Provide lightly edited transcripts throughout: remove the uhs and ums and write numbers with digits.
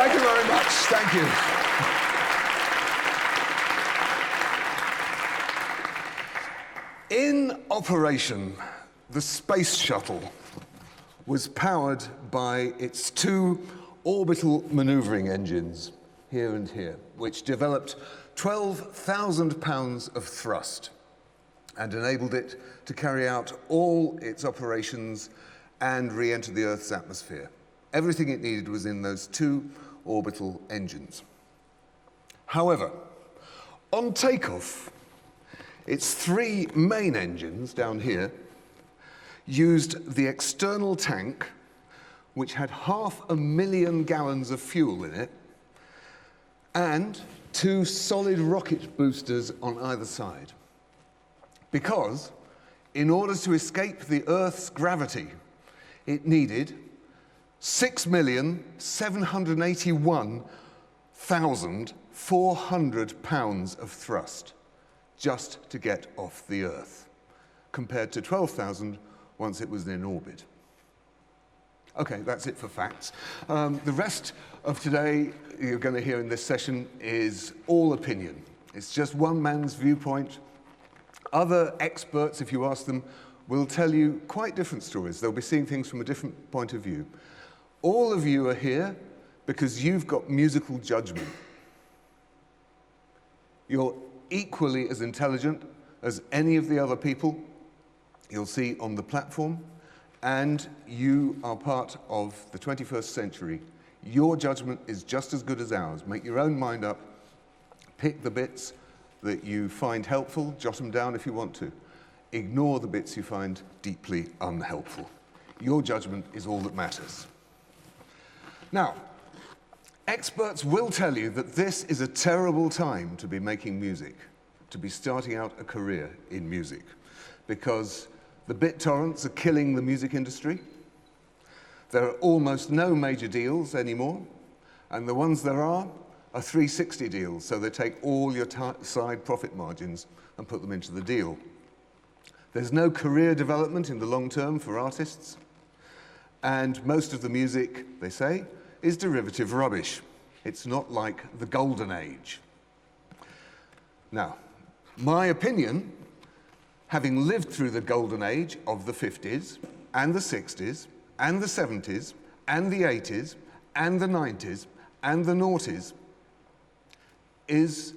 Thank you very much. Thank you. In operation, the space shuttle was powered by its two orbital maneuvering engines, here and here, which developed 12,000 pounds of thrust and enabled it to carry out all its operations and re-enter the Earth's atmosphere. Everything it needed was in those two orbital engines. However, on takeoff, its three main engines down here used the external tank, which had 500,000 gallons of fuel in it, and two solid rocket boosters on either side. Because, in order to escape the Earth's gravity, it needed 6,781,400 pounds of thrust just to get off the Earth, compared to 12,000 once it was in orbit. Okay, that's it for facts. The rest of today you're going to hear in this session is all opinion. It's just one man's viewpoint. Other experts, if you ask them, will tell you quite different stories. They'll be seeing things from a different point of view. All of you are here because you've got musical judgment. You're equally as intelligent as any of the other people you'll see on the platform, and you are part of the 21st century. Your judgment is just as good as ours. Make your own mind up, pick the bits that you find helpful, jot them down if you want to. Ignore the bits you find deeply unhelpful. Your judgment is all that matters. Now, experts will tell you that this is a terrible time to be making music, to be starting out a career in music, because the BitTorrents are killing the music industry. There are almost no major deals anymore, and the ones there are 360 deals, so they take all your side profit margins and put them into the deal. There's no career development in the long term for artists, and most of the music, they say, is derivative rubbish. It's not like the golden age. Now, my opinion, having lived through the golden age of the 50s and the 60s and the 70s and the 80s and the 90s and the noughties, is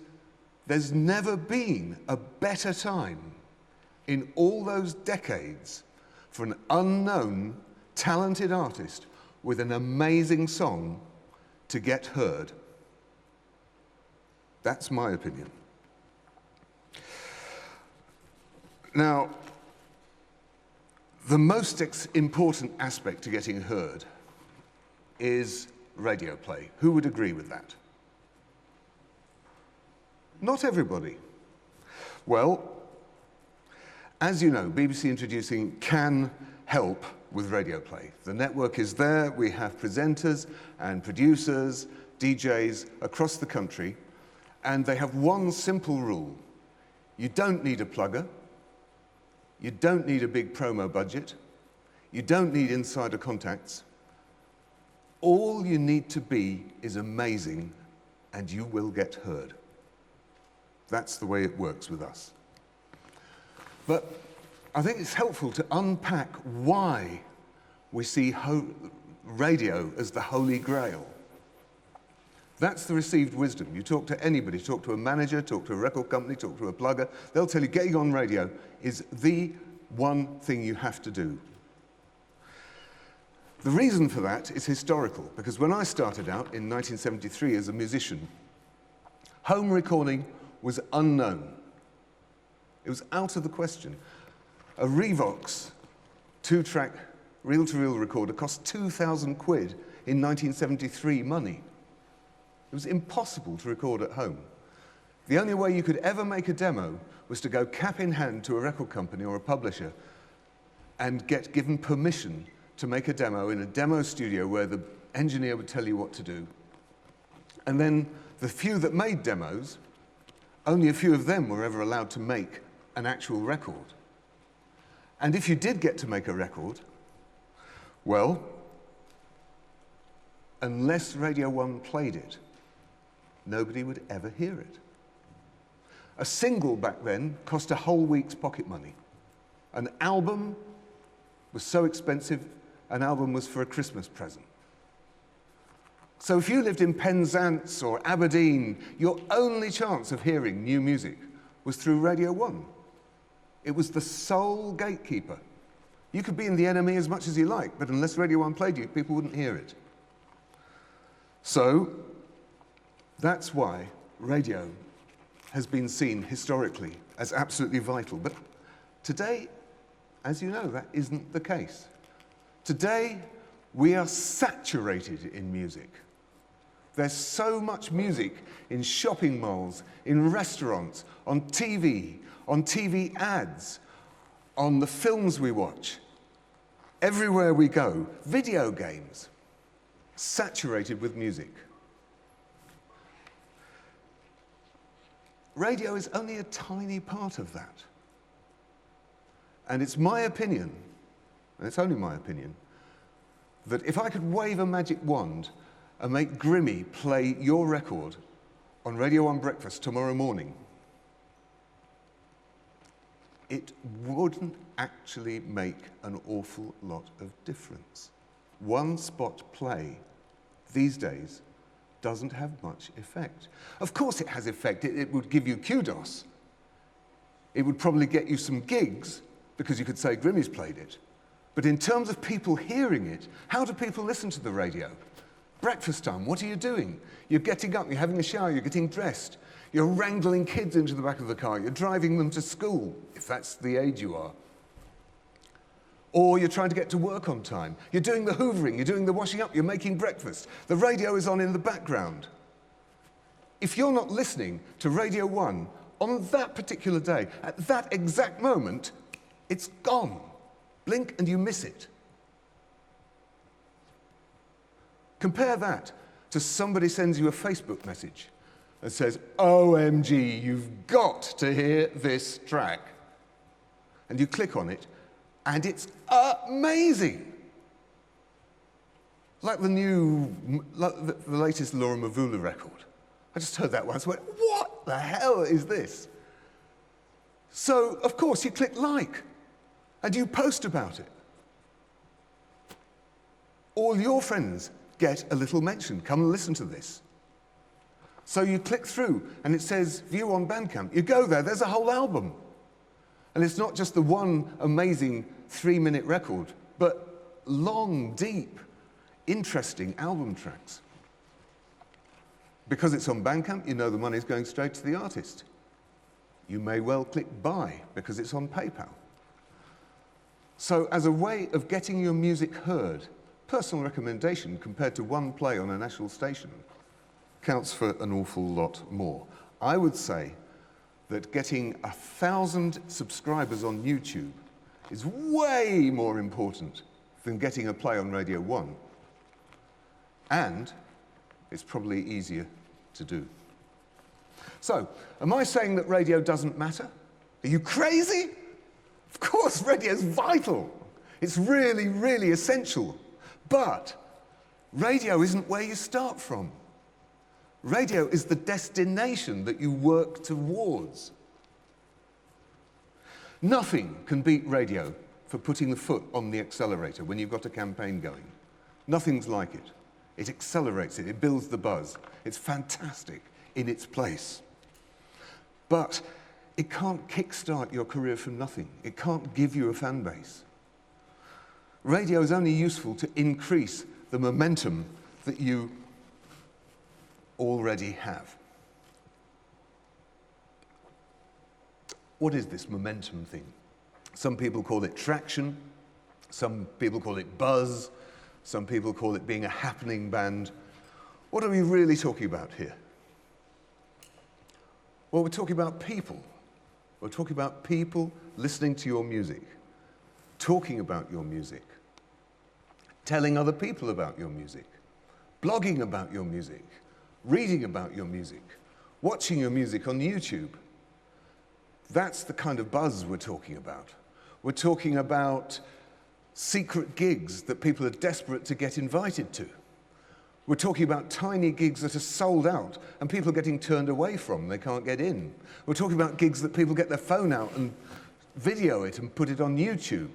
there's never been a better time in all those decades for an unknown, talented artist with an amazing song to get heard. That's my opinion. Now, the most important aspect to getting heard is radio play. Who would agree with that? Not everybody. Well, as you know, BBC Introducing can help with radio play. The network is there. We have presenters and producers, DJs across the country, and they have one simple rule. You don't need a plugger. You don't need a big promo budget. You don't need insider contacts. All you need to be is amazing, and you will get heard. That's the way it works with us. But I think it's helpful to unpack why we see radio as the holy grail. That's the received wisdom. You talk to anybody, talk to a manager, talk to a record company, talk to a plugger, they'll tell you getting on radio is the one thing you have to do. The reason for that is historical, because when I started out in 1973 as a musician, home recording was unknown. It was out of the question. A Revox 2-track reel-to-reel recorder cost 2,000 quid in 1973 money. It was impossible to record at home. The only way you could ever make a demo was to go cap in hand to a record company or a publisher and get given permission to make a demo in a demo studio where the engineer would tell you what to do. And then the few that made demos, only a few of them were ever allowed to make an actual record. And if you did get to make a record, well, unless Radio 1 played it, nobody would ever hear it. A single back then cost a whole week's pocket money. An album was so expensive, an album was for a Christmas present. So if you lived in Penzance or Aberdeen, your only chance of hearing new music was through Radio 1. It was the sole gatekeeper. You could be in the enemy as much as you like, but unless Radio 1 played you, people wouldn't hear it. So that's why radio has been seen historically as absolutely vital. But today, as you know, that isn't the case. Today, we are saturated in music. There's so much music in shopping malls, in restaurants, on TV ads, on the films we watch, everywhere we go, video games, saturated with music. Radio is only a tiny part of that. And it's my opinion, and it's only my opinion, that if I could wave a magic wand and make Grimmy play your record on Radio 1 Breakfast tomorrow morning, it wouldn't actually make an awful lot of difference. One spot play these days doesn't have much effect. Of course it has effect. It would give you kudos. It would probably get you some gigs because you could say Grimmy's played it. But in terms of people hearing it, how do people listen to the radio? Breakfast time, what are you doing? You're getting up, you're having a shower, you're getting dressed. You're wrangling kids into the back of the car. You're driving them to school, if that's the age you are. Or you're trying to get to work on time. You're doing the hoovering, you're doing the washing up, you're making breakfast. The radio is on in the background. If you're not listening to Radio 1 on that particular day, at that exact moment, it's gone. Blink and you miss it. Compare that to somebody sends you a Facebook message that says, OMG, you've got to hear this track. And you click on it, and it's amazing. Like the latest Laura Mvula record. I just heard that once and went, what the hell is this? So, of course, you click like, and you post about it. All your friends get a little mention. Come and listen to this. So you click through, and it says, view on Bandcamp. You go there, there's a whole album. And it's not just the one amazing 3-minute record, but long, deep, interesting album tracks. Because it's on Bandcamp, you know the money's going straight to the artist. You may well click buy, because it's on PayPal. So as a way of getting your music heard, personal recommendation compared to one play on a national station counts for an awful lot more. I would say that getting 1,000 subscribers on YouTube is way more important than getting a play on Radio 1. And it's probably easier to do. So, am I saying that radio doesn't matter? Are you crazy? Of course, radio's vital. It's really, really essential. But radio isn't where you start from. Radio is the destination that you work towards. Nothing can beat radio for putting the foot on the accelerator when you've got a campaign going. Nothing's like it. It accelerates it, it builds the buzz. It's fantastic in its place. But it can't kickstart your career from nothing. It can't give you a fan base. Radio is only useful to increase the momentum that you already have. What is this momentum thing? Some people call it traction, some people call it buzz, some people call it being a happening band. What are we really talking about here? Well, we're talking about people. We're talking about people listening to your music, talking about your music, telling other people about your music, blogging about your music, reading about your music, watching your music on YouTube. That's the kind of buzz we're talking about. We're talking about secret gigs that people are desperate to get invited to. We're talking about tiny gigs that are sold out and people are getting turned away from. They can't get in. We're talking about gigs that people get their phone out and video it and put it on YouTube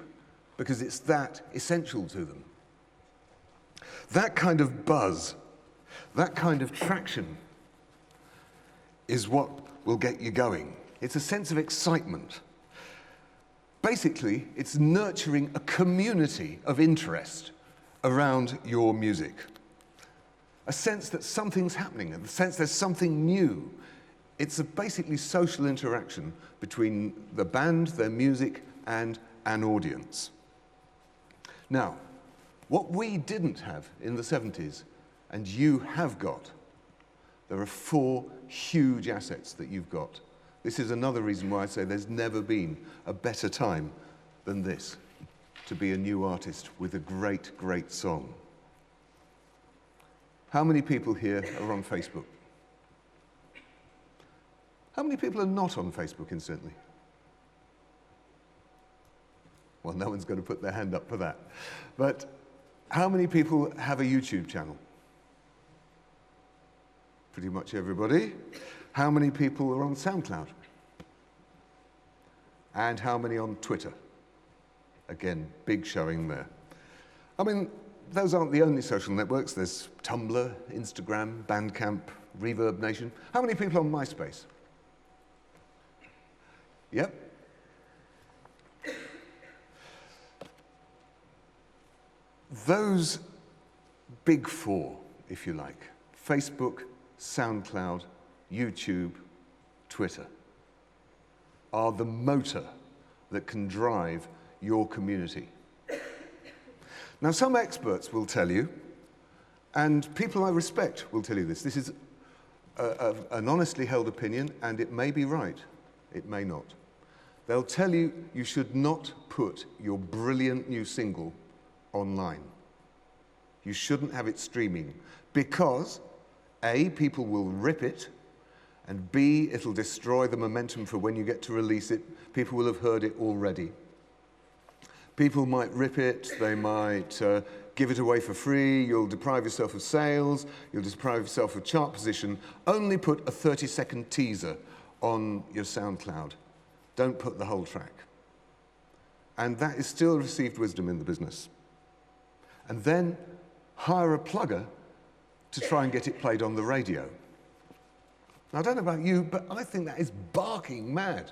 because it's that essential to them. That kind of buzz, that kind of traction is what will get you going. It's a sense of excitement. Basically, it's nurturing a community of interest around your music. A sense that something's happening, a sense there's something new. It's a basically social interaction between the band, their music, and an audience. Now, what we didn't have in the 70s, and you have got, there are 4 huge assets that you've got. This is another reason why I say there's never been a better time than this to be a new artist with a great, great song. How many people here are on Facebook? How many people are not on Facebook, incidentally? Well, no one's going to put their hand up for that. But how many people have a YouTube channel? Pretty much everybody. How many people are on SoundCloud? And how many on Twitter? Again, big showing there. I mean, those aren't the only social networks. There's Tumblr, Instagram, Bandcamp, Reverb Nation. How many people on MySpace? Yep. Those big 4, if you like, Facebook, SoundCloud, YouTube, Twitter, are the motor that can drive your community. Now, some experts will tell you, and people I respect will tell you this is an honestly held opinion, and it may be right, it may not. They'll tell you you should not put your brilliant new single online. You shouldn't have it streaming because, A, people will rip it, and B, it'll destroy the momentum for when you get to release it. People will have heard it already. People might rip it, they might give it away for free, you'll deprive yourself of sales, you'll deprive yourself of chart position. Only put a 30-second teaser on your SoundCloud. Don't put the whole track. And that is still received wisdom in the business. And then hire a plugger to try and get it played on the radio. Now, I don't know about you, but I think that is barking mad.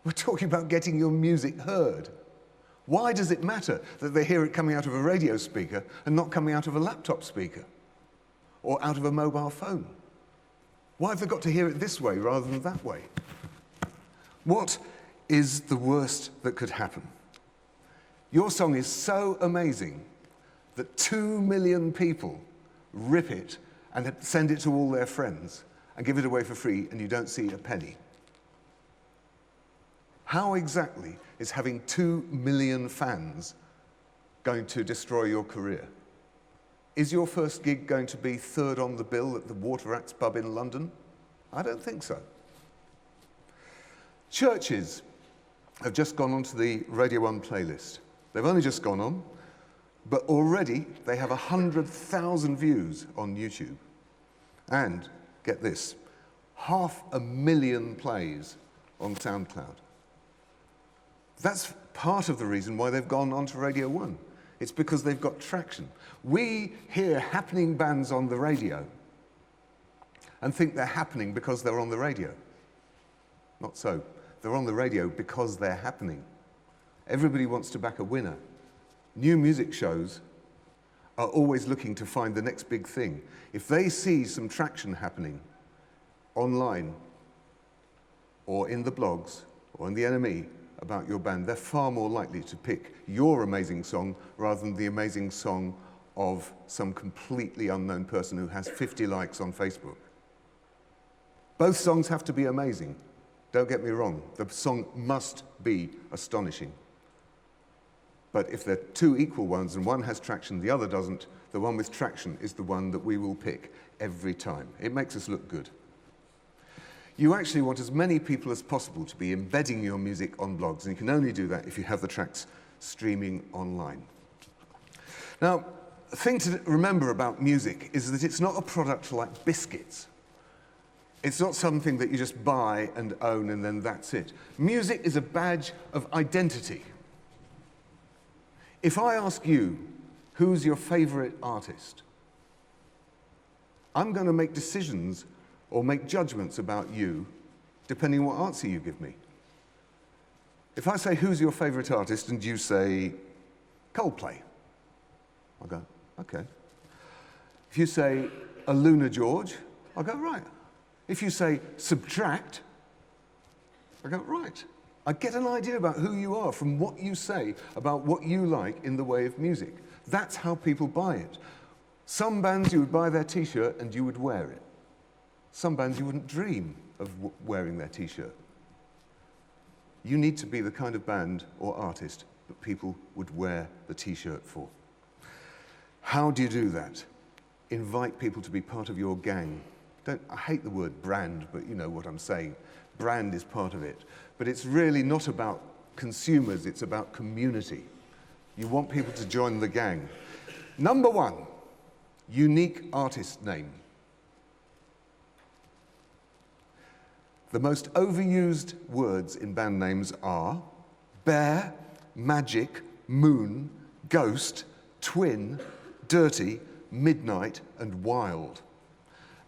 We're talking about getting your music heard. Why does it matter that they hear it coming out of a radio speaker and not coming out of a laptop speaker or out of a mobile phone? Why have they got to hear it this way rather than that way? What is the worst that could happen? Your song is so amazing that 2 million people rip it and send it to all their friends and give it away for free, and you don't see a penny. How exactly is having 2 million fans going to destroy your career? Is your first gig going to be 3rd on the bill at the Water Rats pub in London? I don't think so. Churches have just gone onto the Radio 1 playlist. They've only just gone on, but already they have 100,000 views on YouTube. And, get this, 500,000 plays on SoundCloud. That's part of the reason why they've gone onto Radio 1. It's because they've got traction. We hear happening bands on the radio and think they're happening because they're on the radio. Not so. They're on the radio because they're happening. Everybody wants to back a winner. New music shows are always looking to find the next big thing. If they see some traction happening online or in the blogs or in the NME about your band, they're far more likely to pick your amazing song rather than the amazing song of some completely unknown person who has 50 likes on Facebook. Both songs have to be amazing. Don't get me wrong, the song must be astonishing. But if they're 2 equal ones and one has traction, the other doesn't, the one with traction is the one that we will pick every time. It makes us look good. You actually want as many people as possible to be embedding your music on blogs, and you can only do that if you have the tracks streaming online. Now, thing to remember about music is that it's not a product like biscuits. It's not something that you just buy and own and then that's it. Music is a badge of identity. If I ask you, who's your favorite artist? I'm going to make decisions or make judgments about you depending on what answer you give me. If I say, who's your favorite artist, and you say, Coldplay, I'll go, okay. If you say, Aluna George, I'll go, right. If you say, Subtract, I go, right. I get an idea about who you are from what you say about what you like in the way of music. That's how people buy it. Some bands, you would buy their T-shirt and you would wear it. Some bands, you wouldn't dream of wearing their T-shirt. You need to be the kind of band or artist that people would wear the T-shirt for. How do you do that? Invite people to be part of your gang. I hate the word brand, but you know what I'm saying. Brand is part of it. But it's really not about consumers, it's about community. You want people to join the gang. Number one, unique artist name. The most overused words in band names are bear, magic, moon, ghost, twin, dirty, midnight, and wild.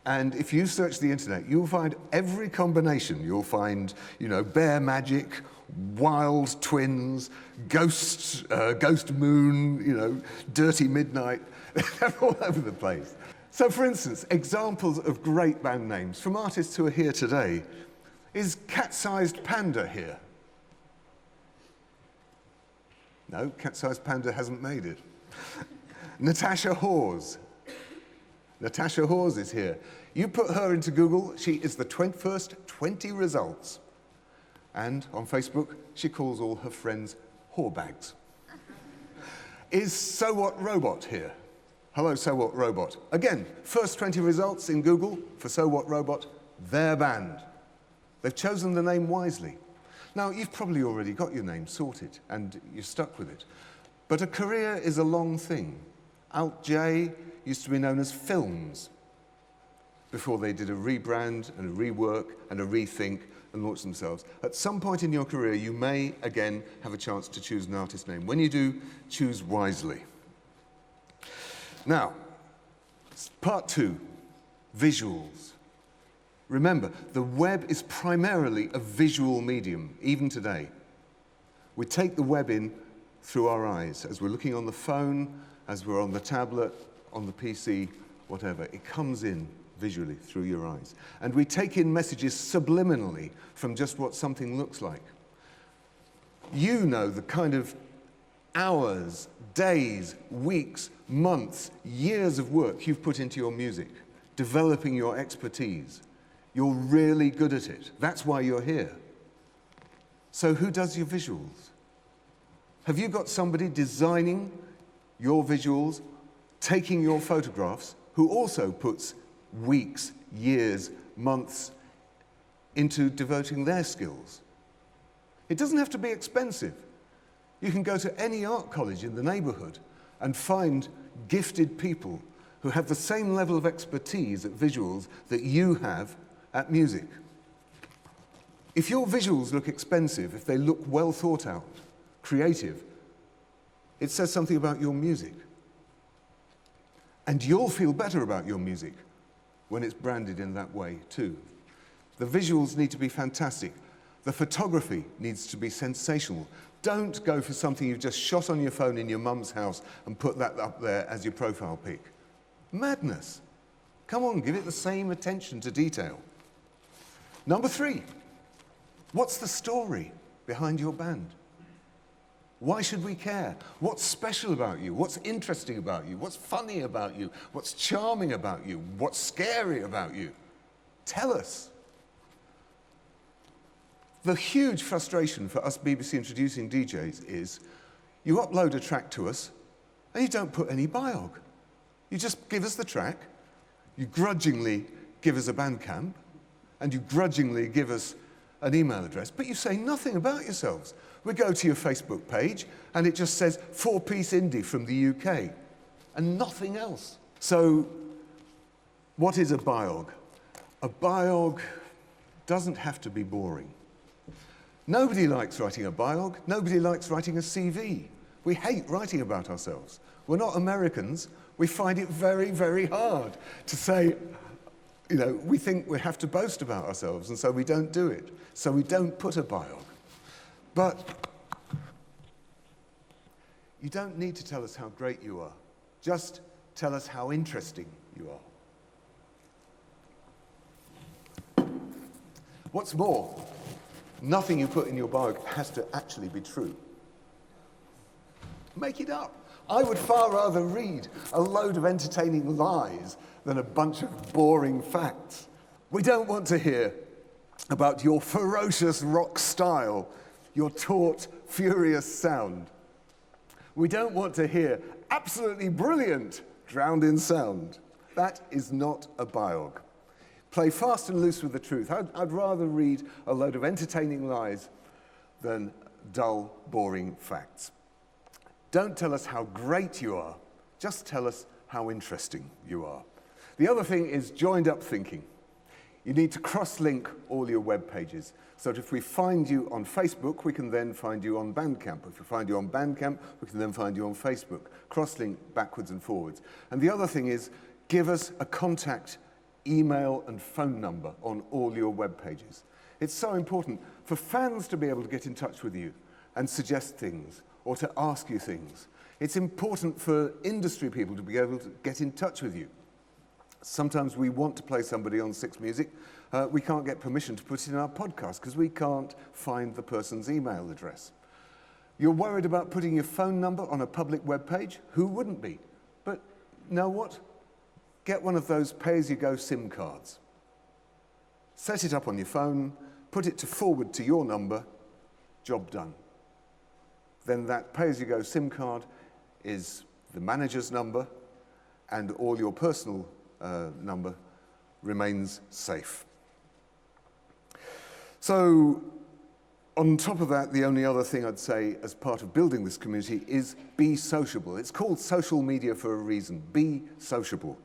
And if you search the internet, you'll find every combination. You'll find, bear magic, wild twins, ghost moon, dirty midnight. They're all over the place. So for instance, examples of great band names from artists who are here today. Is Cat-Sized Panda here? No, Cat-Sized Panda hasn't made it. Natasha Hawes. Natasha Hawes is here. You put her into Google, she is the first 20 results. And on Facebook, she calls all her friends whorebags. Is So What Robot here? Hello, So What Robot. Again, first 20 results in Google for So What Robot, their band. They've chosen the name wisely. Now, you've probably already got your name sorted and you're stuck with it. But a career is a long thing. Alt J used to be known as Films before they did a rebrand and a rework and a rethink and launched themselves. At some point in your career, you may, again, have a chance to choose an artist name. When you do, choose wisely. Now, part 2, visuals. Remember, the web is primarily a visual medium, even today. We take the web in through our eyes. As we're looking on the phone, as we're on the tablet, on the PC, whatever, it comes in visually through your eyes. And we take in messages subliminally from just what something looks like. You know the kind of hours, days, weeks, months, years of work you've put into your music, developing your expertise. You're really good at it. That's why you're here. So who does your visuals? Have you got somebody designing your visuals, taking your photographs, who also puts weeks, years, months into devoting their skills? It doesn't have to be expensive. You can go to any art college in the neighborhood and find gifted people who have the same level of expertise at visuals that you have at music. If your visuals look expensive, if they look well thought out, creative, it says something about your music. And you'll feel better about your music when it's branded in that way too. The visuals need to be fantastic. The photography needs to be sensational. Don't go for something you've just shot on your phone in your mum's house and put that up there as your profile pic. Madness. Come on, give it the same attention to detail. Number 3, what's the story behind your band? Why should we care? What's special about you? What's interesting about you? What's funny about you? What's charming about you? What's scary about you? Tell us. The huge frustration for us BBC Introducing DJs is you upload a track to us and you don't put any biog. You just give us the track, you grudgingly give us a Bandcamp, and you grudgingly give us an email address, but you say nothing about yourselves. We go to your Facebook page, and it just says 4-piece indie from the UK. and nothing else. So, what is a biog? A biog doesn't have to be boring. Nobody likes writing a biog. Nobody likes writing a CV. We hate writing about ourselves. We're not Americans. We find it very, very hard to say, we think we have to boast about ourselves, and so we don't do it. So we don't put a biog. But you don't need to tell us how great you are. Just tell us how interesting you are. What's more, nothing you put in your biog has to actually be true. Make it up. I would far rather read a load of entertaining lies than a bunch of boring facts. We don't want to hear about your ferocious rock style, your taut, furious sound. We don't want to hear absolutely brilliant, drowned in sound. That is not a biog. Play fast and loose with the truth. I'd rather read a load of entertaining lies than dull, boring facts. Don't tell us how great you are, just tell us how interesting you are. The other thing is joined up thinking. You need to cross-link all your web pages, so that if we find you on Facebook, we can then find you on Bandcamp. If we find you on Bandcamp, we can then find you on Facebook. Cross-link backwards and forwards. And the other thing is, give us a contact email and phone number on all your web pages. It's so important for fans to be able to get in touch with you and suggest things, or to ask you things. It's important for industry people to be able to get in touch with you. Sometimes we want to play somebody on Six Music. We can't get permission to put it in our podcast because we can't find the person's email address. You're worried about putting your phone number on a public web page? Who wouldn't be? But know what? Get one of those pay-as-you-go SIM cards. Set it up on your phone, put it to forward to your number, job done. Then that pay-as-you-go SIM card is the manager's number, and all your personal number remains safe. So, on top of that, the only other thing I'd say as part of building this community is be sociable. It's called social media for a reason. Be sociable.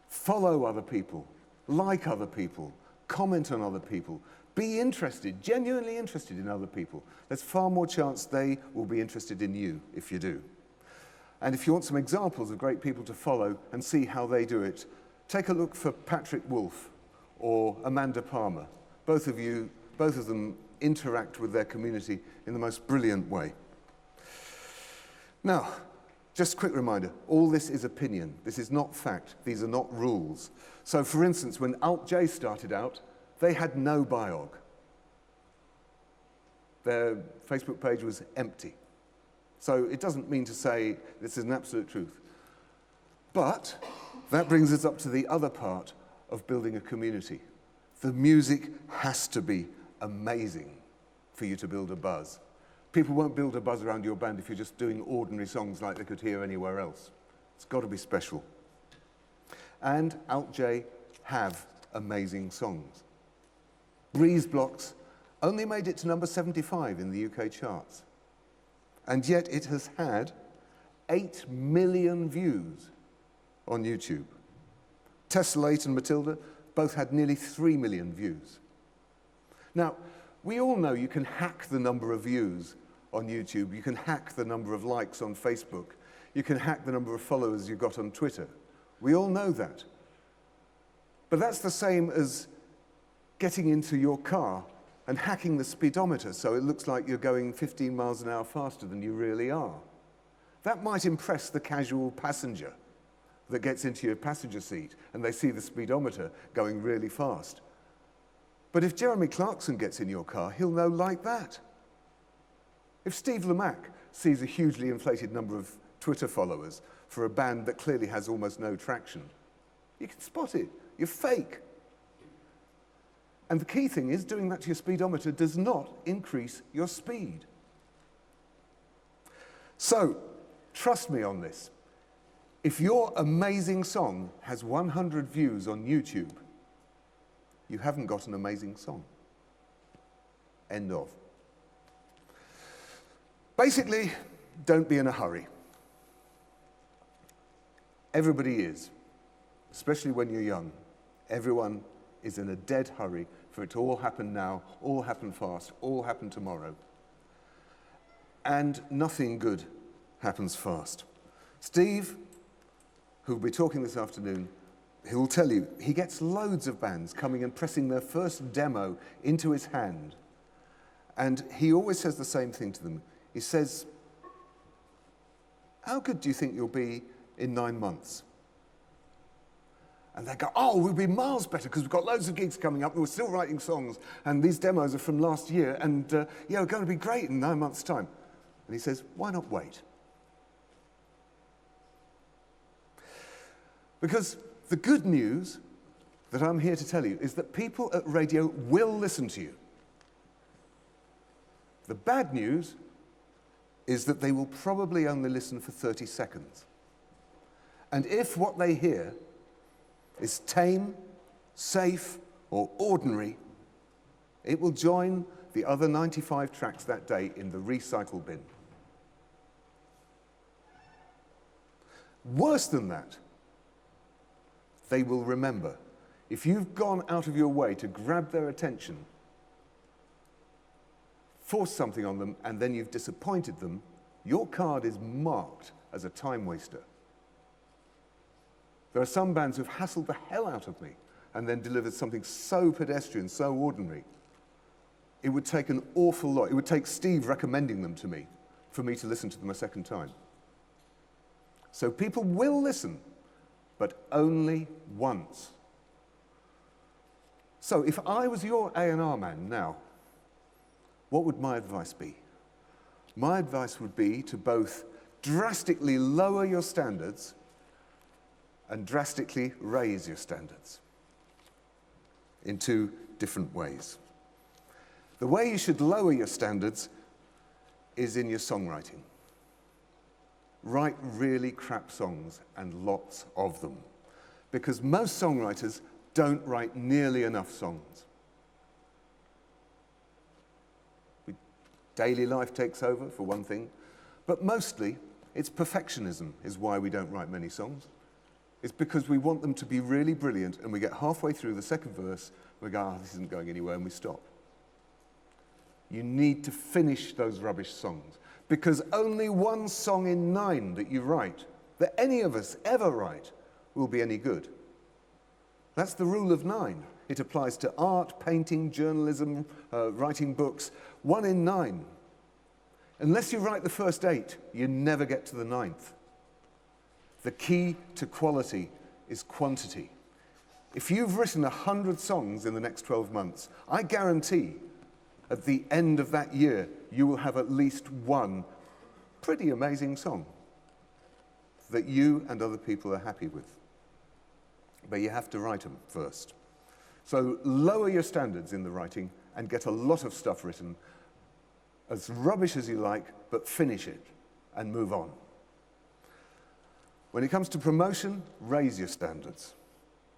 Follow other people, like other people, comment on other people. Be interested, genuinely interested in other people. There's far more chance they will be interested in you if you do. And if you want some examples of great people to follow and see how they do it, take a look for Patrick Wolf or Amanda Palmer. Both of them interact with their community in the most brilliant way. Now, just a quick reminder, all this is opinion. This is not fact. These are not rules. So, for instance, when Alt-J started out, they had no biog. Their Facebook page was empty. So it doesn't mean to say this is an absolute truth. But that brings us up to the other part of building a community. The music has to be amazing for you to build a buzz. People won't build a buzz around your band if you're just doing ordinary songs like they could hear anywhere else. It's got to be special. And Alt-J have amazing songs. Breeze Blocks only made it to number 75 in the UK charts. And yet it has had 8 million views on YouTube. Tessellate and Matilda both had nearly 3 million views. Now, we all know you can hack the number of views on YouTube. You can hack the number of likes on Facebook. You can hack the number of followers you've got on Twitter. We all know that. But that's the same as getting into your car and hacking the speedometer so it looks like you're going 15 miles an hour faster than you really are. That might impress the casual passenger that gets into your passenger seat and they see the speedometer going really fast. But if Jeremy Clarkson gets in your car, he'll know like that. If Steve Lamacq sees a hugely inflated number of Twitter followers for a band that clearly has almost no traction, you can spot it. You're fake. And the key thing is, doing that to your speedometer does not increase your speed. So, trust me on this. If your amazing song has 100 views on YouTube, you haven't got an amazing song. End of. Basically, don't be in a hurry. Everybody is, especially when you're young. Everyone is in a dead hurry for it to all happen now, all happen fast, all happen tomorrow. And nothing good happens fast. Steve, who'll be talking this afternoon, he'll tell you he gets loads of bands coming and pressing their first demo into his hand. And he always says the same thing to them. He says, "How good do you think you'll be in 9 months?" And they go, "Oh, we'll be miles better because we've got loads of gigs coming up and we're still writing songs and these demos are from last year and yeah, we're going to be great in 9 months' time." And he says, "Why not wait?" Because the good news that I'm here to tell you is that people at radio will listen to you. The bad news is that they will probably only listen for 30 seconds. And if what they hear is tame, safe, or ordinary, it will join the other 95 tracks that day in the recycle bin. Worse than that, they will remember. If you've gone out of your way to grab their attention, force something on them, and then you've disappointed them, your card is marked as a time waster. There are some bands who've hassled the hell out of me and then delivered something so pedestrian, so ordinary. It would take an awful lot. It would take Steve recommending them to me for me to listen to them a second time. So people will listen, but only once. So if I was your A&R man now, what would my advice be? My advice would be to both drastically lower your standards and drastically raise your standards in two different ways. The way you should lower your standards is in your songwriting. Write really crap songs and lots of them, because most songwriters don't write nearly enough songs. Daily life takes over, for one thing, but mostly it's perfectionism is why we don't write many songs. It's because we want them to be really brilliant, and we get halfway through the second verse, and we go, "Oh, this isn't going anywhere," and we stop. You need to finish those rubbish songs, because only one song in 9 that you write, that any of us ever write, will be any good. That's the rule of 9. It applies to art, painting, journalism, writing books. 1 in 9. Unless you write the first 8, you never get to the 9th. The key to quality is quantity. If you've written 100 songs in the next 12 months, I guarantee at the end of that year, you will have at least one pretty amazing song that you and other people are happy with. But you have to write them first. So lower your standards in the writing and get a lot of stuff written, as rubbish as you like, but finish it and move on. When it comes to promotion, raise your standards.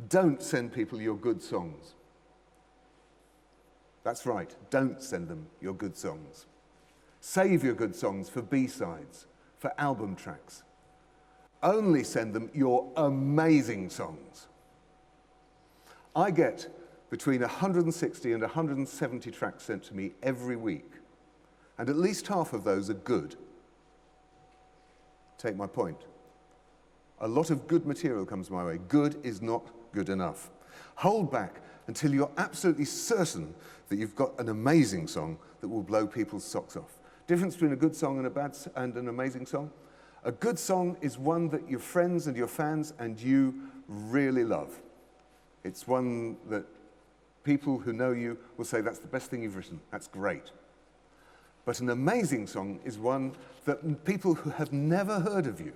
Don't send people your good songs. That's right, don't send them your good songs. Save your good songs for B-sides, for album tracks. Only send them your amazing songs. I get between 160 and 170 tracks sent to me every week, and at least half of those are good. Take my point. A lot of good material comes my way. Good is not good enough. Hold back until you're absolutely certain that you've got an amazing song that will blow people's socks off. Difference between a good song and an amazing song? A good song is one that your friends and your fans and you really love. It's one that people who know you will say, "That's the best thing you've written. That's great." But an amazing song is one that people who have never heard of you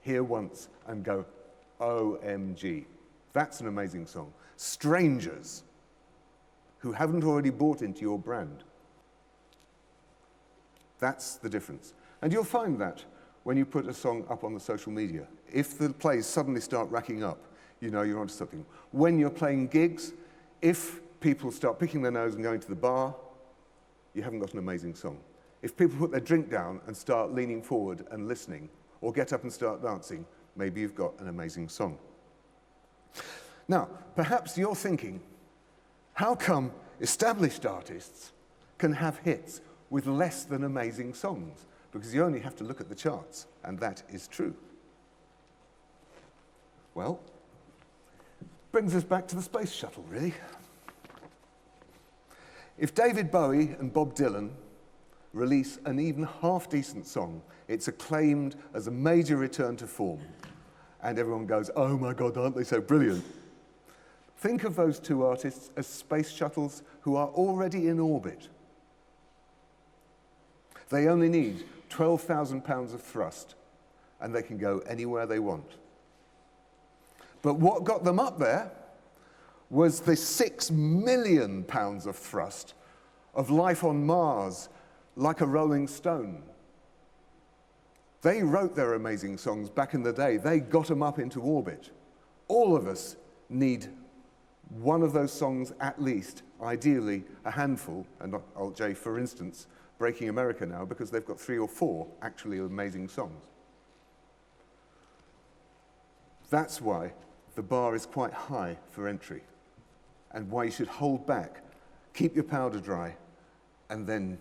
hear once and go, "OMG, that's an amazing song." Strangers who haven't already bought into your brand. That's the difference. And you'll find that when you put a song up on the social media. If the plays suddenly start racking up, you know you're onto something. When you're playing gigs, if people start picking their nose and going to the bar, you haven't got an amazing song. If people put their drink down and start leaning forward and listening, or get up and start dancing, maybe you've got an amazing song. Now, perhaps you're thinking, how come established artists can have hits with less than amazing songs? Because you only have to look at the charts, and that is true. Well, brings us back to the space shuttle, really. If David Bowie and Bob Dylan release an even half-decent song, it's acclaimed as a major return to form. And everyone goes, oh my God, aren't they so brilliant? Think of those two artists as space shuttles who are already in orbit. They only need 12,000 pounds of thrust, and they can go anywhere they want. But what got them up there was the 6 million pounds of thrust of life on Mars, like a rolling stone. They wrote their amazing songs back in the day. They got them up into orbit. All of us need one of those songs at least, ideally a handful, and Alt J, for instance, breaking America now because they've got 3 or 4 actually amazing songs. That's why the bar is quite high for entry, and why you should hold back, keep your powder dry, and then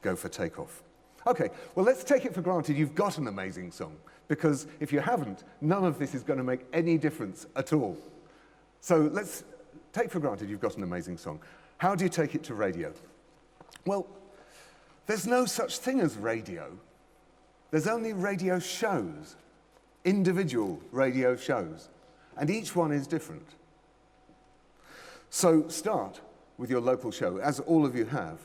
go for takeoff. Okay, well, let's take it for granted you've got an amazing song, because if you haven't, none of this is going to make any difference at all. So let's take for granted you've got an amazing song. How do you take it to radio? Well, there's no such thing as radio. There's only radio shows, individual radio shows, and each one is different. So start with your local show, as all of you have.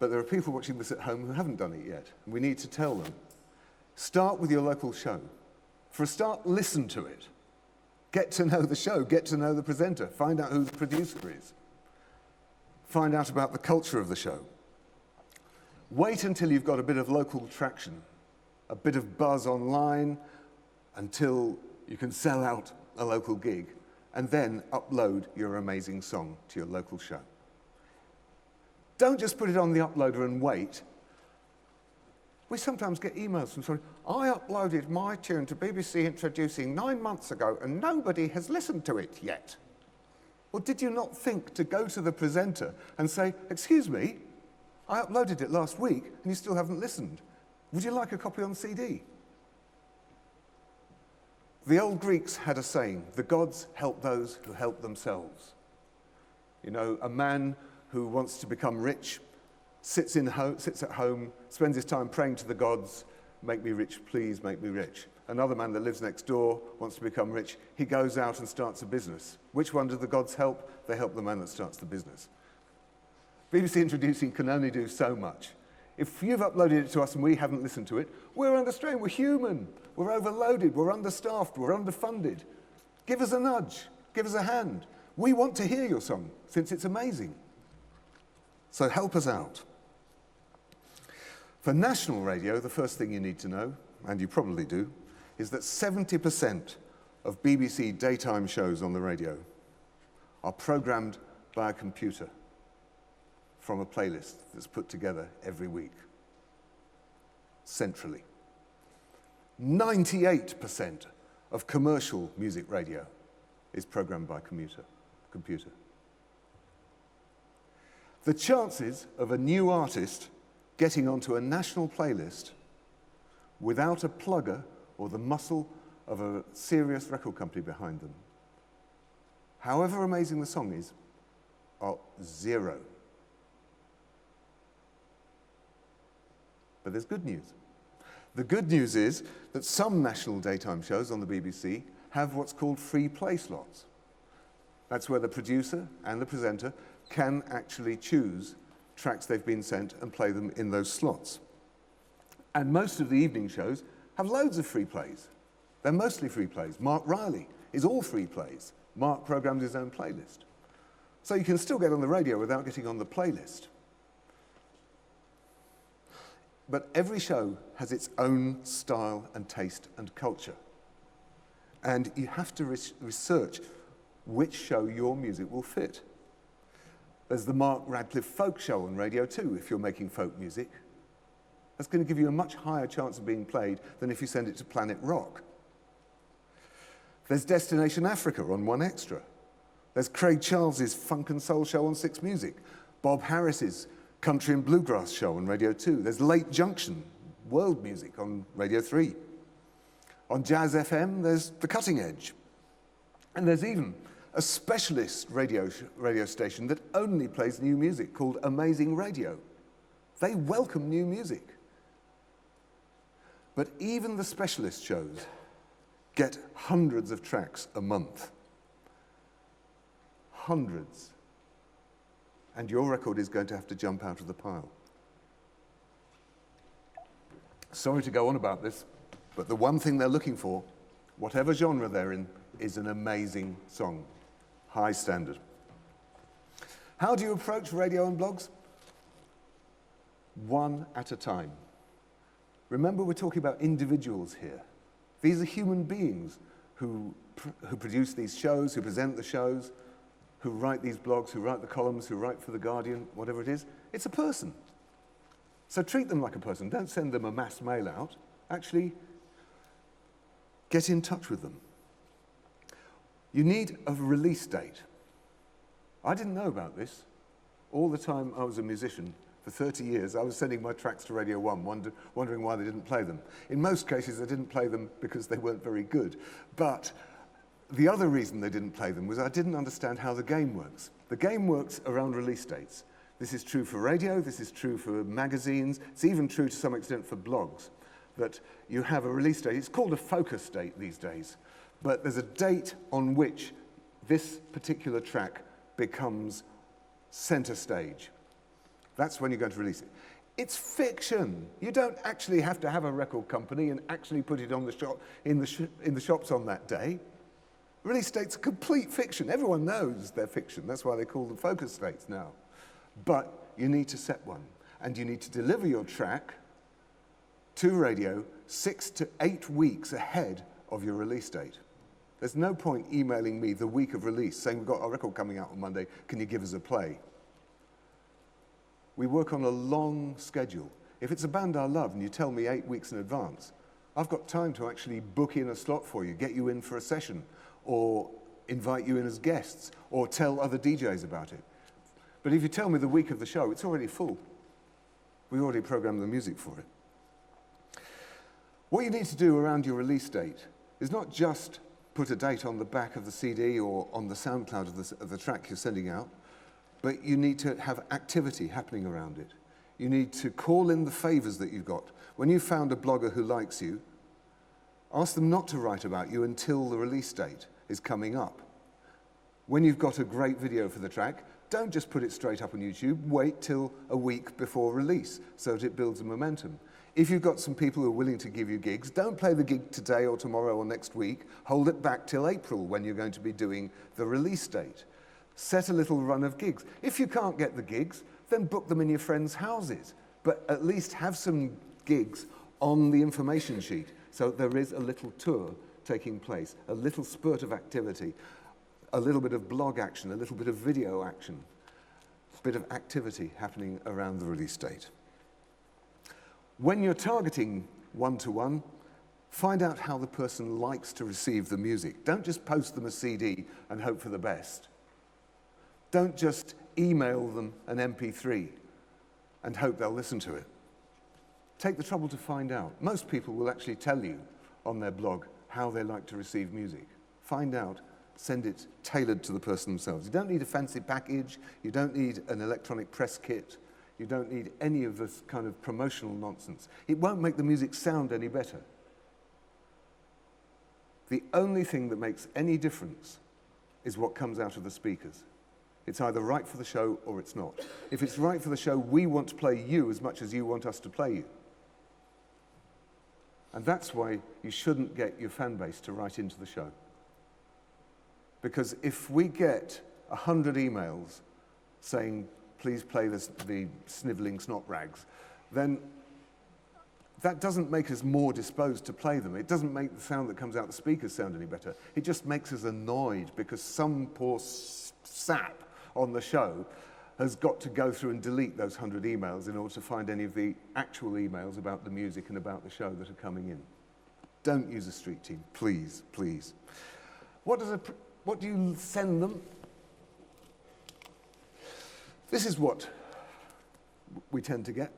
But there are people watching this at home who haven't done it yet, and we need to tell them. Start with your local show. For a start, listen to it. Get to know the show, get to know the presenter, find out who the producer is. Find out about the culture of the show. Wait until you've got a bit of local traction, a bit of buzz online, until you can sell out a local gig, and then upload your amazing song to your local show. Don't just put it on the uploader and wait. We sometimes get emails from somebody, I uploaded my tune to BBC Introducing 9 months ago and nobody has listened to it yet. Well, did you not think to go to the presenter and say, excuse me, I uploaded it last week and you still haven't listened. Would you like a copy on CD? The old Greeks had a saying, the gods help those who help themselves. You know, a man who wants to become rich sits at home, spends his time praying to the gods, make me rich, please make me rich. Another man that lives next door wants to become rich. He goes out and starts a business. Which one do the gods help? They help the man that starts the business. BBC Introducing can only do so much. If you've uploaded it to us and we haven't listened to it, we're under strain, we're human, we're overloaded, we're understaffed, we're underfunded. Give us a nudge, give us a hand. We want to hear your song, since it's amazing. So help us out. For national radio, the first thing you need to know, and you probably do, is that 70% of BBC daytime shows on the radio are programmed by a computer from a playlist that's put together every week, centrally. 98% of commercial music radio is programmed by computer. The chances of a new artist getting onto a national playlist without a plugger or the muscle of a serious record company behind them, however amazing the song is, are 0. But there's good news. The good news is that some national daytime shows on the BBC have what's called free play slots. That's where the producer and the presenter can actually choose tracks they've been sent and play them in those slots. And most of the evening shows have loads of free plays. They're mostly free plays. Mark Riley is all free plays. Mark programmed his own playlist. So you can still get on the radio without getting on the playlist. But every show has its own style and taste and culture. And you have to research which show your music will fit. There's the Mark Radcliffe Folk Show on Radio 2 if you're making folk music. That's going to give you a much higher chance of being played than if you send it to Planet Rock. There's Destination Africa on 1Extra. There's Craig Charles's Funk and Soul show on 6 Music. Bob Harris's Country and Bluegrass show on Radio 2. There's Late Junction, World Music on Radio 3. On Jazz FM, there's The Cutting Edge. And there's even a specialist radio station that only plays new music called Amazing Radio. They welcome new music. But even the specialist shows get hundreds of tracks a month. Hundreds. And your record is going to have to jump out of the pile. Sorry to go on about this, but the one thing they're looking for, whatever genre they're in, is an amazing song. High standard. How do you approach radio and blogs? One at a time. Remember, we're talking about individuals here. These are human beings who produce these shows, who present the shows, who write these blogs, who write the columns, who write for The Guardian, whatever it is. It's a person. So treat them like a person. Don't send them a mass mail out. Actually, get in touch with them. You need a release date. I didn't know about this. All the time I was a musician, for 30 years, I was sending my tracks to Radio 1, wondering why they didn't play them. In most cases, they didn't play them because they weren't very good. But the other reason they didn't play them was I didn't understand how the game works. The game works around release dates. This is true for radio, this is true for magazines, it's even true to some extent for blogs, that you have a release date. It's called a focus date these days, but there's a date on which this particular track becomes center stage. That's when you're going to release it. It's fiction. You don't actually have to have a record company and actually put it on the shop, in the shops on that day. Release dates are complete fiction. Everyone knows they're fiction. That's why they call them focus dates now. But you need to set one, and you need to deliver your track to radio 6 to 8 weeks ahead of your release date. There's no point emailing me the week of release saying, we've got our record coming out on Monday, can you give us a play? We work on a long schedule. If it's a band I love and you tell me 8 weeks in advance, I've got time to actually book in a slot for you, get you in for a session, or invite you in as guests, or tell other DJs about it. But if you tell me the week of the show, it's already full. We already programmed the music for it. What you need to do around your release date is not just put a date on the back of the CD or on the SoundCloud of the track you're sending out, but you need to have activity happening around it. You need to call in the favors that you've got. When you've found a blogger who likes you, ask them not to write about you until the release date is coming up. When you've got a great video for the track, don't just put it straight up on YouTube. Wait till a week before release so that it builds a momentum. If you've got some people who are willing to give you gigs, don't play the gig today or tomorrow or next week. Hold it back till April when you're going to be doing the release date. Set a little run of gigs. If you can't get the gigs, then book them in your friends' houses. But at least have some gigs on the information sheet so there is a little tour taking place, a little spurt of activity, a little bit of blog action, a little bit of video action, a bit of activity happening around the release date. When you're targeting one-to-one, find out how the person likes to receive the music. Don't just post them a CD and hope for the best. Don't just email them an MP3 and hope they'll listen to it. Take the trouble to find out. Most people will actually tell you on their blog how they like to receive music. Find out, send it tailored to the person themselves. You don't need a fancy package, you don't need an electronic press kit, you don't need any of this kind of promotional nonsense. It won't make the music sound any better. The only thing that makes any difference is what comes out of the speakers. It's either right for the show or it's not. If it's right for the show, we want to play you as much as you want us to play you. And that's why you shouldn't get your fan base to write into the show. Because if we get 100 emails saying, please play the snivelling snot rags, then that doesn't make us more disposed to play them. It doesn't make the sound that comes out the speakers sound any better. It just makes us annoyed because some poor sap on the show has got to go through and delete those 100 emails in order to find any of the actual emails about the music and about the show that are coming in. Don't use a street team, please, please. What do you send them? This is what we tend to get.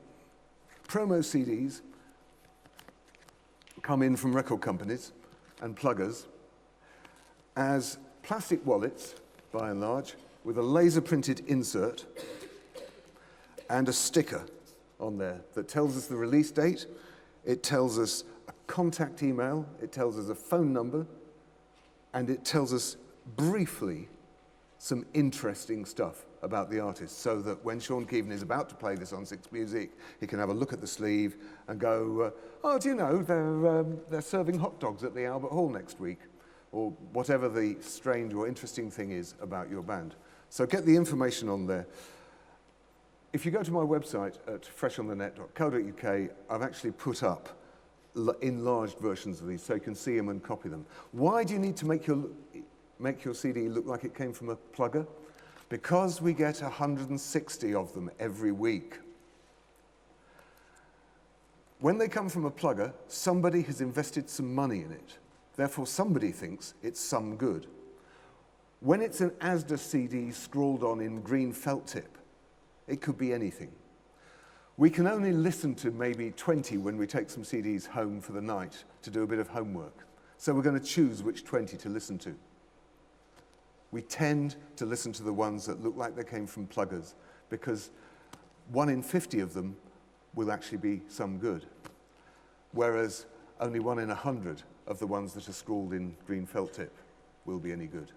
Promo CDs come in from record companies and pluggers as plastic wallets, by and large, with a laser-printed insert and a sticker on there that tells us the release date, it tells us a contact email, it tells us a phone number, and it tells us briefly some interesting stuff about the artist, so that when Sean Keevan is about to play this on Six Music, he can have a look at the sleeve and go, oh, do you know, they're serving hot dogs at the Albert Hall next week, or whatever the strange or interesting thing is about your band. So get the information on there. If you go to my website at freshonthenet.co.uk, I've actually put up enlarged versions of these so you can see them and copy them. Why do you need to make your CD look like it came from a plugger? Because we get 160 of them every week. When they come from a plugger, somebody has invested some money in it. Therefore, somebody thinks it's some good. When it's an ASDA CD scrawled on in green felt tip, it could be anything. We can only listen to maybe 20 when we take some CDs home for the night to do a bit of homework. So we're going to choose which 20 to listen to. We tend to listen to the ones that look like they came from pluggers, because 1 in 50 of them will actually be some good, whereas only 1 in 100 of the ones that are scrawled in green felt tip will be any good.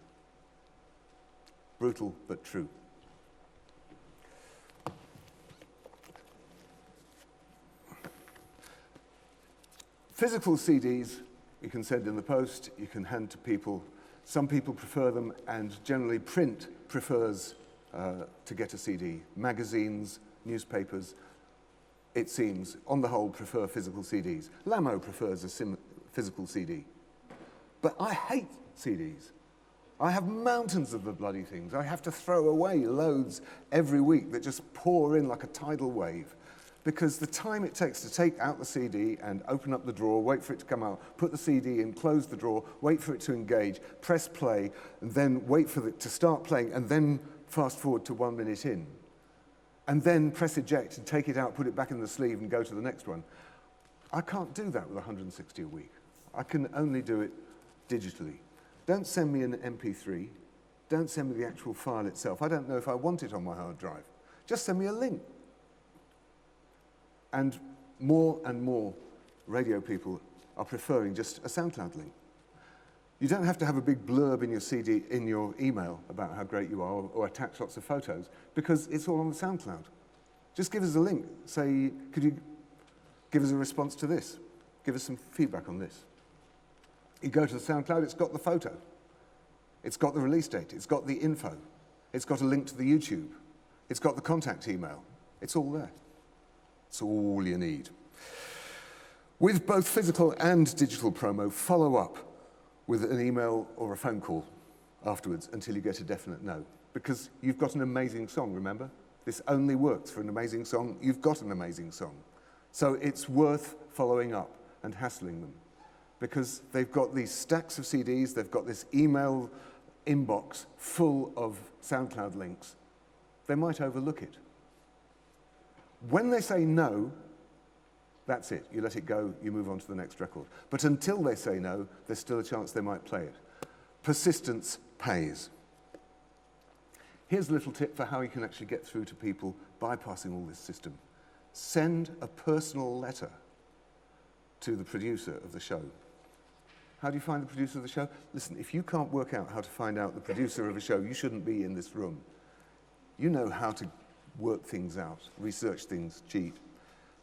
Brutal, but true. Physical CDs you can send in the post, you can hand to people. Some people prefer them, and generally print prefers to get a CD. Magazines, newspapers, it seems, on the whole, prefer physical CDs. Lamo prefers a physical CD. But I hate CDs. I have mountains of the bloody things. I have to throw away loads every week that just pour in like a tidal wave, because the time it takes to take out the CD and open up the drawer, wait for it to come out, put the CD in, close the drawer, wait for it to engage, press play, and then wait for it to start playing, and then fast forward to 1 minute in, and then press eject and take it out, put it back in the sleeve and go to the next one. I can't do that with 160 a week. I can only do it digitally. Don't send me an MP3. Don't send me the actual file itself. I don't know if I want it on my hard drive. Just send me a link. And more radio people are preferring just a SoundCloud link. You don't have to have a big blurb in your CD, in your email about how great you are, or attach lots of photos, because it's all on the SoundCloud. Just give us a link. Say, could you give us a response to this? Give us some feedback on this. You go to the SoundCloud, it's got the photo. It's got the release date. It's got the info. It's got a link to the YouTube. It's got the contact email. It's all there. It's all you need. With both physical and digital promo, follow up with an email or a phone call afterwards until you get a definite no. Because you've got an amazing song, remember? This only works for an amazing song. You've got an amazing song. So it's worth following up and hassling them, because they've got these stacks of CDs, they've got this email inbox full of SoundCloud links. They might overlook it. When they say no, that's it. You let it go, you move on to the next record. But until they say no, there's still a chance they might play it. Persistence pays. Here's a little tip for how you can actually get through to people bypassing all this system. Send a personal letter to the producer of the show. How do you find the producer of the show? Listen, if you can't work out how to find out the producer of a show, you shouldn't be in this room. You know how to work things out, research things, cheat.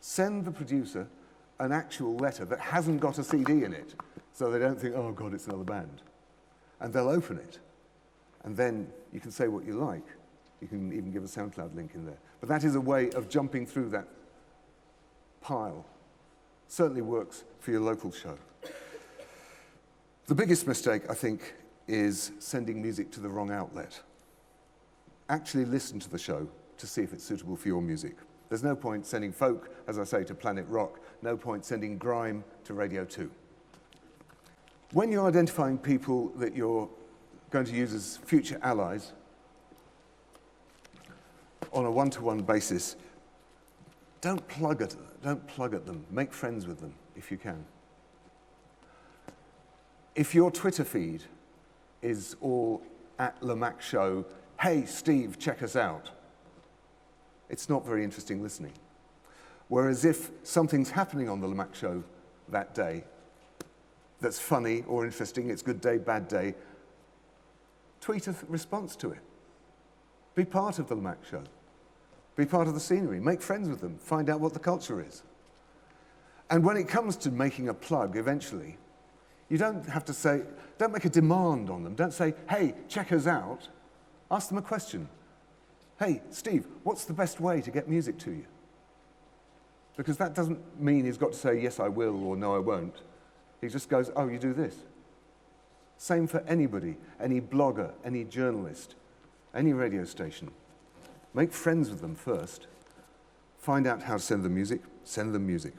Send the producer an actual letter that hasn't got a CD in it, so they don't think, oh God, it's another band. And they'll open it. And then you can say what you like. You can even give a SoundCloud link in there. But that is a way of jumping through that pile. Certainly works for your local show. The biggest mistake, I think, is sending music to the wrong outlet. Actually listen to the show to see if it's suitable for your music. There's no point sending folk, as I say, to Planet Rock, no point sending grime to Radio 2. When you're identifying people that you're going to use as future allies on a one-to-one basis, don't plug at them. Make friends with them if you can. If your Twitter feed is all at Le Mac Show, hey, Steve, check us out, it's not very interesting listening. Whereas if something's happening on the Le Mac Show that day that's funny or interesting, it's good day, bad day, tweet a response to it. Be part of the Le Mac Show. Be part of the scenery. Make friends with them. Find out what the culture is. And when it comes to making a plug eventually, you don't have to say, don't make a demand on them. Don't say, hey, check us out. Ask them a question. Hey, Steve, what's the best way to get music to you? Because that doesn't mean he's got to say, yes, I will, or no, I won't. He just goes, oh, you do this. Same for anybody, any blogger, any journalist, any radio station. Make friends with them first. Find out how to send them music. Send them music.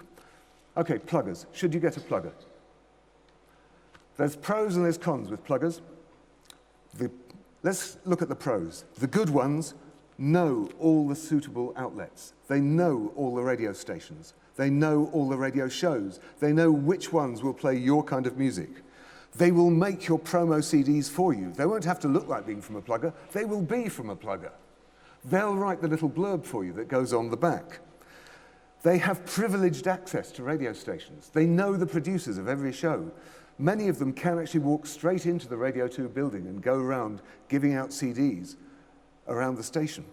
Okay, pluggers. Should you get a plugger? There's pros and there's cons with pluggers. Let's look at the pros. The good ones know all the suitable outlets. They know all the radio stations. They know all the radio shows. They know which ones will play your kind of music. They will make your promo CDs for you. They won't have to look like being from a plugger. They will be from a plugger. They'll write the little blurb for you that goes on the back. They have privileged access to radio stations. They know the producers of every show. Many of them can actually walk straight into the Radio 2 building and go around giving out CDs around the station.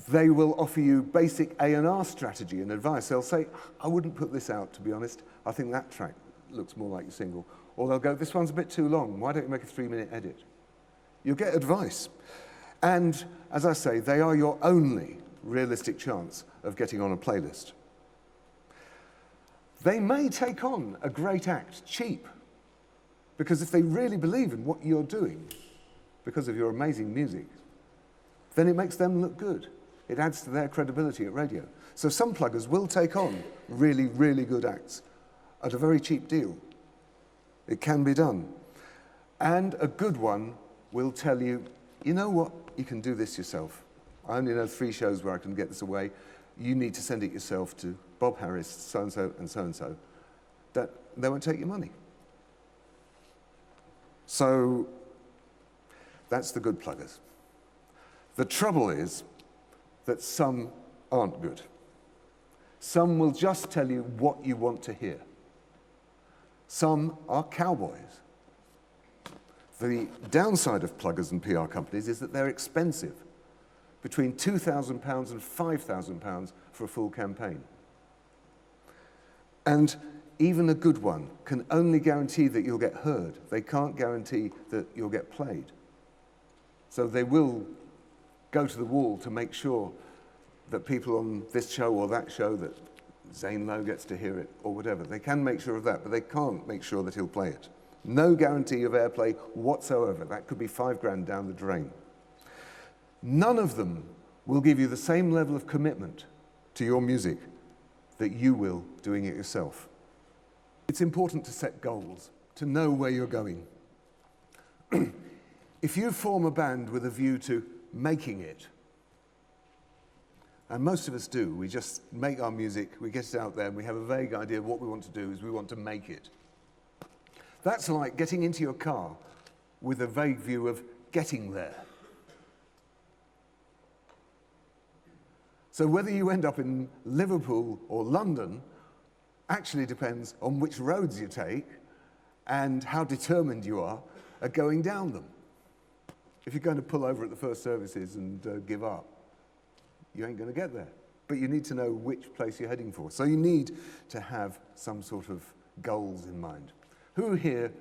They will offer you basic A&R strategy and advice. They'll say, I wouldn't put this out, to be honest. I think that track looks more like your single. Or they'll go, this one's a bit too long. Why don't you make a 3-minute edit? You'll get advice. And, as I say, they are your only realistic chance of getting on a playlist. They may take on a great act cheap, because if they really believe in what you're doing, because of your amazing music, then it makes them look good. It adds to their credibility at radio. So some pluggers will take on really, really good acts at a very cheap deal. It can be done. And a good one will tell you, you know what, you can do this yourself. I only know 3 shows where I can get this away. You need to send it yourself to Bob Harris, so-and-so, and so-and-so. They won't take your money. So that's the good pluggers. The trouble is that some aren't good. Some will just tell you what you want to hear. Some are cowboys. The downside of pluggers and PR companies is that they're expensive, between £2,000 and £5,000 for a full campaign. And even a good one can only guarantee that you'll get heard. They can't guarantee that you'll get played. So they will go to the wall to make sure that people on this show or that show, that Zane Lowe gets to hear it or whatever. They can make sure of that, but they can't make sure that he'll play it. No guarantee of airplay whatsoever. That could be £5,000 down the drain. None of them will give you the same level of commitment to your music that you will doing it yourself. It's important to set goals, to know where you're going. If you form a band with a view to making it, and most of us do, we just make our music, we get it out there, and we have a vague idea of what we want to do is we want to make it. That's like getting into your car with a vague view of getting there. So whether you end up in Liverpool or London actually depends on which roads you take and how determined you are at going down them. If you're going to pull over at the first services and give up, you ain't going to get there. But you need to know which place you're heading for. So you need to have some sort of goals in mind. Who here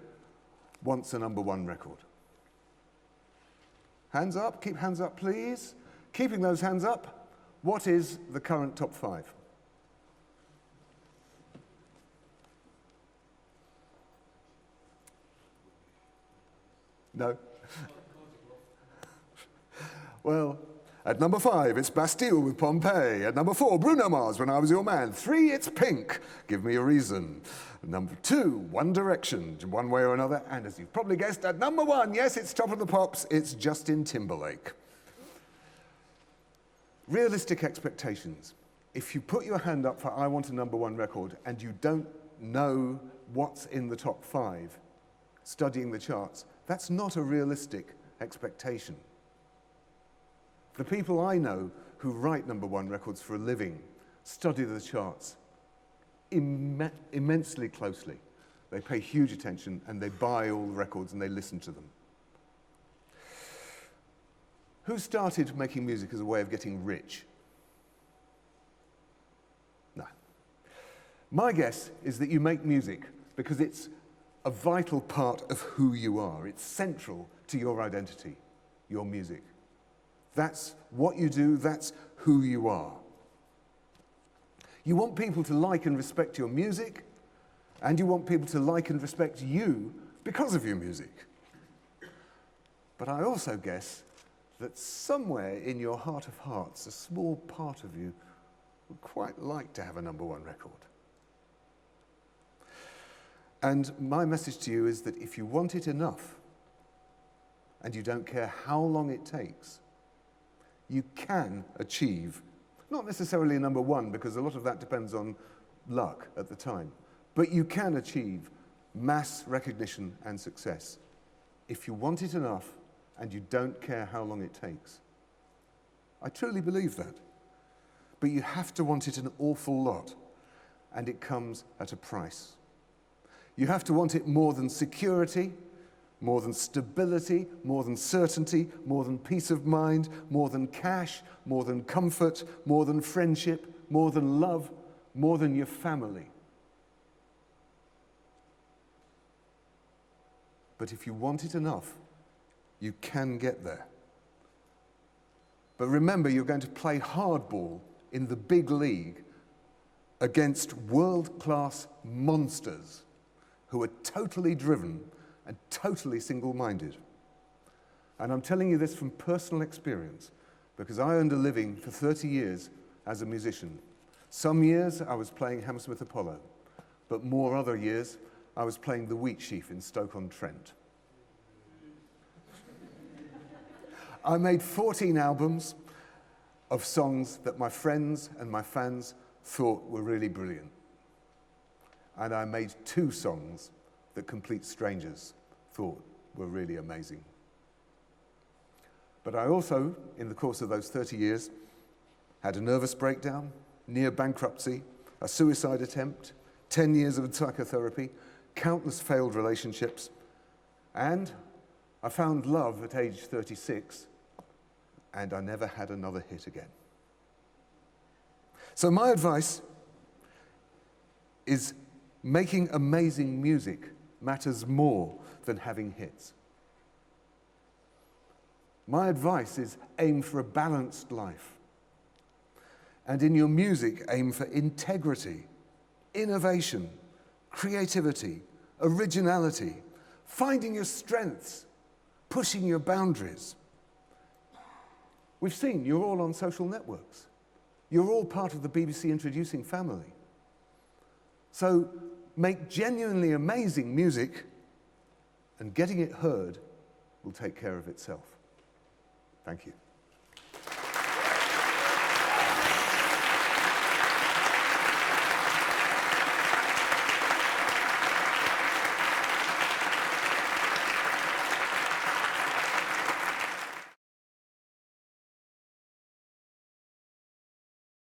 wants a #1 record? Hands up, keep hands up, please. Keeping those hands up, what is the current top 5? No? Well, At number 5, it's Bastille with Pompeii. At number 4, Bruno Mars, When I Was Your Man. 3, it's Pink, Give Me a Reason. Number 2, One Direction, one way or another. And as you've probably guessed, at number 1, yes, it's Top of the Pops, it's Justin Timberlake. Realistic expectations. If you put your hand up for I want a number 1 record and you don't know what's in the top 5, studying the charts, that's not a realistic expectation. The people I know who write number 1 records for a living study the charts immensely closely. They pay huge attention and they buy all the records and they listen to them. Who started making music as a way of getting rich? No. My guess is that you make music because it's a vital part of who you are. It's central to your identity, your music. That's what you do, that's who you are. You want people to like and respect your music, and you want people to like and respect you because of your music. But I also guess that somewhere in your heart of hearts, a small part of you would quite like to have a number 1 record. And my message to you is that if you want it enough, and you don't care how long it takes, you can achieve, not necessarily a number 1, because a lot of that depends on luck at the time, but you can achieve mass recognition and success if you want it enough and you don't care how long it takes. I truly believe that. But you have to want it an awful lot, and it comes at a price. You have to want it more than security, more than stability, more than certainty, more than peace of mind, more than cash, more than comfort, more than friendship, more than love, more than your family. But if you want it enough, you can get there. But remember, you're going to play hardball in the big league against world-class monsters who are totally driven and totally single-minded. And I'm telling you this from personal experience, because I earned a living for 30 years as a musician. Some years I was playing Hammersmith Apollo, but more other years I was playing the Wheat Sheaf in Stoke-on-Trent. I made 14 albums of songs that my friends and my fans thought were really brilliant. And I made 2 songs that complete strangers thought were really amazing. But I also, in the course of those 30 years, had a nervous breakdown, near bankruptcy, a suicide attempt, 10 years of psychotherapy, countless failed relationships, and I found love at age 36, and I never had another hit again. So my advice is making amazing music matters more than having hits. My advice is aim for a balanced life. And in your music, aim for integrity, innovation, creativity, originality, finding your strengths, pushing your boundaries. We've seen you're all on social networks. You're all part of the BBC Introducing family. So make genuinely amazing music, and getting it heard will take care of itself. Thank you.